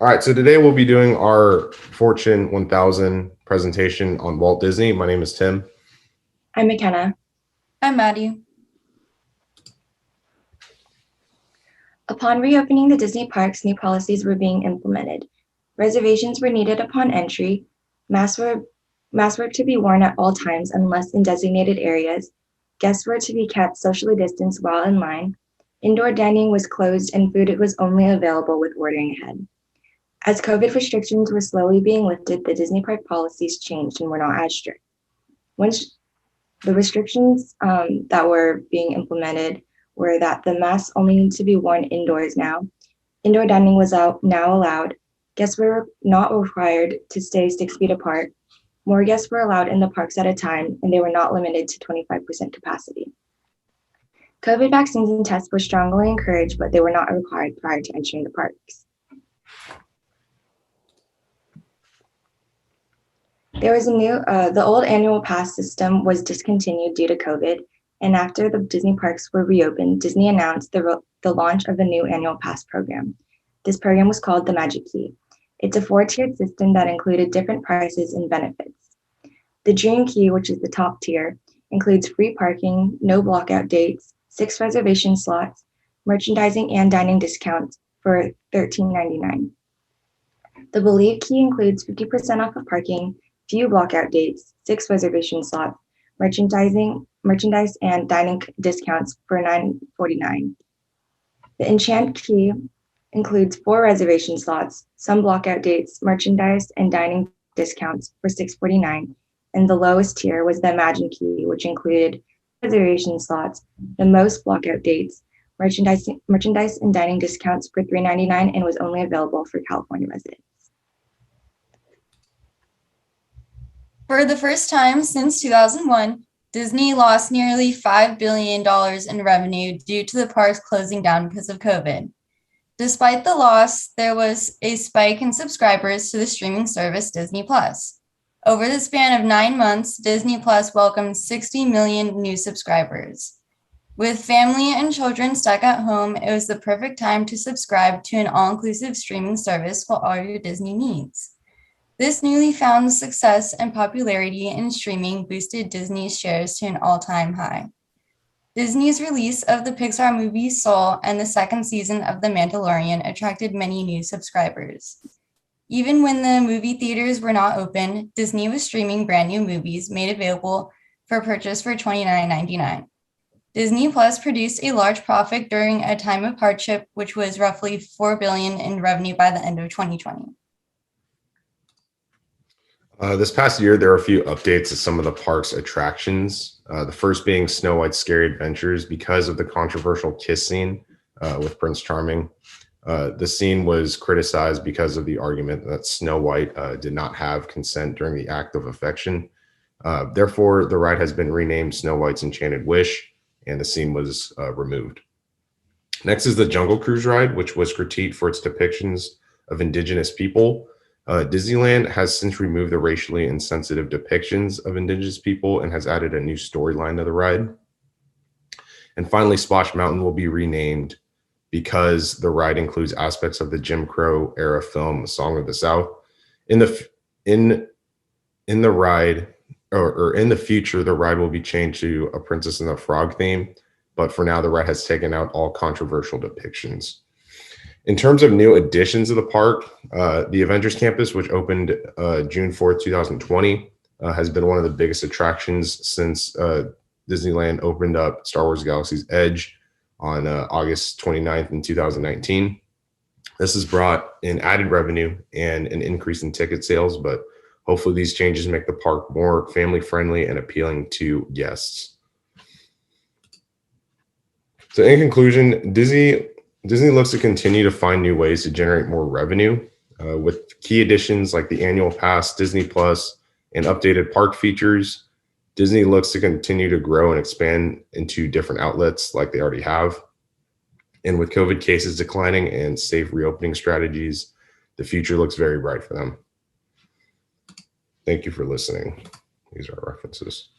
All right, so today we'll be doing our Fortune 1000 presentation on Walt Disney. My name is Tim. I'm McKenna. I'm Maddie. Upon reopening the Disney parks, new policies were being implemented. Reservations were needed upon entry. Masks were to be worn at all times unless in designated areas. Guests were to be kept socially distanced while in line. Indoor dining was closed and food was only available with ordering ahead. As COVID restrictions were slowly being lifted, the Disney park policies changed and were not as strict. Once the restrictions that were being implemented were that the masks only need to be worn indoors now. Indoor dining was now allowed. Guests were not required to stay 6 feet apart. More guests were allowed in the parks at a time, and they were not limited to 25% capacity. COVID vaccines and tests were strongly encouraged, but they were not required prior to entering the parks. There was the old annual pass system was discontinued due to COVID, and after the Disney parks were reopened, Disney announced the launch of a new annual pass program. This program was called the Magic Key. It's a 4-tiered system that included different prices and benefits. The Dream Key, which is the top tier, includes free parking, no blockout dates, 6 reservation slots, merchandising and dining discounts for $13.99. The Believe Key includes 50% off of parking, few blockout dates, 6 reservation slots, merchandise and dining discounts for $9.49. The Enchant Key includes 4 reservation slots, some blockout dates, merchandise and dining discounts for $6.49. And the lowest tier was the Imagine Key, which included reservation slots, the most blockout dates, merchandise and dining discounts for $3.99, and was only available for California residents. For the first time since 2001, Disney lost nearly $5 billion in revenue due to the parks closing down because of COVID. Despite the loss, there was a spike in subscribers to the streaming service Disney+. Over the span of 9 months, Disney+ welcomed 60 million new subscribers. With family and children stuck at home, it was the perfect time to subscribe to an all-inclusive streaming service for all your Disney needs. This newly found success and popularity in streaming boosted Disney's shares to an all-time high. Disney's release of the Pixar movie Soul and the second season of The Mandalorian attracted many new subscribers. Even when the movie theaters were not open, Disney was streaming brand new movies made available for purchase for $29.99. Disney Plus produced a large profit during a time of hardship, which was roughly $4 billion in revenue by the end of 2020. This past year, there are a few updates to some of the park's attractions. The first being Snow White's Scary Adventures because of the controversial kiss scene with Prince Charming. The scene was criticized because of the argument that Snow White did not have consent during the act of affection. Therefore, the ride has been renamed Snow White's Enchanted Wish, and the scene was removed. Next is the Jungle Cruise ride, which was critiqued for its depictions of indigenous people. Disneyland has since removed the racially insensitive depictions of indigenous people and has added a new storyline to the ride. And finally, Splash Mountain will be renamed because the ride includes aspects of the Jim Crow era film Song of the South. In the ride, or in the future, the ride will be changed to a Princess and the Frog theme, but for now, the ride has taken out all controversial depictions. In terms of new additions to the park, the Avengers Campus, which opened June 4th, 2020, has been one of the biggest attractions since Disneyland opened up Star Wars Galaxy's Edge on August 29th in 2019. This has brought in added revenue and an increase in ticket sales, but hopefully these changes make the park more family-friendly and appealing to guests. So in conclusion, Disney looks to continue to find new ways to generate more revenue with key additions like the annual pass, Disney Plus, and updated park features. Disney looks to continue to grow and expand into different outlets like they already have. And with COVID cases declining and safe reopening strategies, the future looks very bright for them. Thank you for listening. These are our references.